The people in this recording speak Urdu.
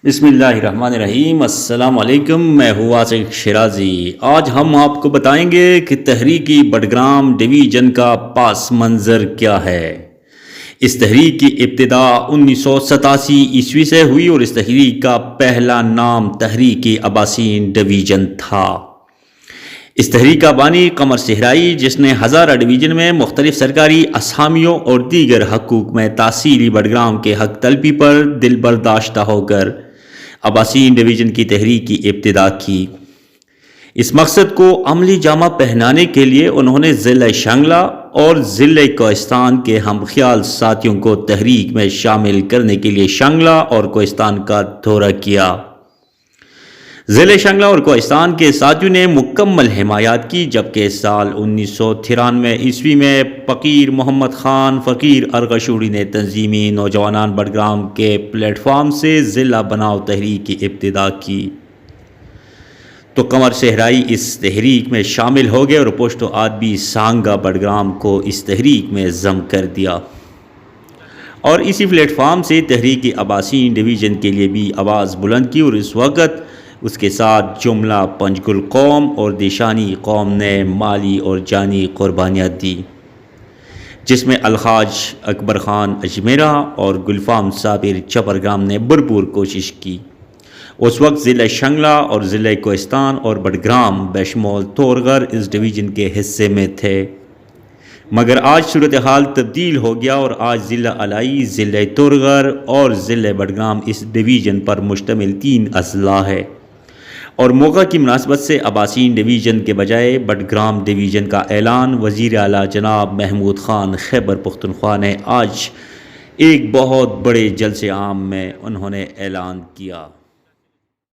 بسم اللہ الرحمن الرحیم۔ السلام علیکم، میں ہوں عاشق شیرازی۔ آج ہم آپ کو بتائیں گے کہ تحریک بٹگرام ڈویژن کا پاس منظر کیا ہے۔ اس تحریک کی ابتدا 1987 عیسوی سے ہوئی اور اس تحریک کا پہلا نام تحریک عباسین ڈویژن تھا۔ اس تحریک کا بانی قمر صحرائی، جس نے ہزارہ ڈویژن میں مختلف سرکاری اسامیوں اور دیگر حقوق میں تحصیلی بٹگرام کے حق طلبی پر دل برداشتہ ہو کر عباسین ڈویژن کی تحریک کی ابتدا کی۔ اس مقصد کو عملی جامہ پہنانے کے لیے انہوں نے ضلع شنگلہ اور ضلع کوہستان کے ہم خیال ساتھیوں کو تحریک میں شامل کرنے کے لیے شنگلہ اور کوہستان کا دورہ کیا۔ ضلع شنگلہ اور کوہستان کے ساتھیوں نے مکمل حمایت کی، جبکہ سال 1993 عیسوی میں فقیر محمد خان فقیر ارغشوری نے تنظیمی نوجوانان بٹگرام کے پلیٹ فارم سے ضلع بناؤ تحریک کی ابتدا کی، تو قمر صحرائی اس تحریک میں شامل ہو گئے اور پشتو آدبی سانگا بٹگرام کو اس تحریک میں ضم کر دیا، اور اسی پلیٹ فارم سے تحریک عباسین ڈویژن کے لیے بھی آواز بلند کی، اور اس وقت اس کے ساتھ جملہ پنجگل قوم اور دیشانی قوم نے مالی اور جانی قربانیاں دی، جس میں الحاج اکبر خان اجمیرہ اور گلفام صابر چپرگرام نے بھرپور کوشش کی۔ اس وقت ضلع شنگلہ اور ضلع کوہستان اور بٹگرام بشمول تورغر اس ڈویژن کے حصے میں تھے، مگر آج صورتحال تبدیل ہو گیا اور آج ضلع الائی، ضلع تورغر اور ضلع بٹگرام اس ڈویژن پر مشتمل 3 اضلاع ہے، اور موقع کی مناسبت سے عباسین ڈویژن کے بجائے بٹگرام ڈویژن کا اعلان وزیر اعلیٰ جناب محمود خان خیبر پختونخوا نے آج ایک بہت بڑے جلسے عام میں انہوں نے اعلان کیا۔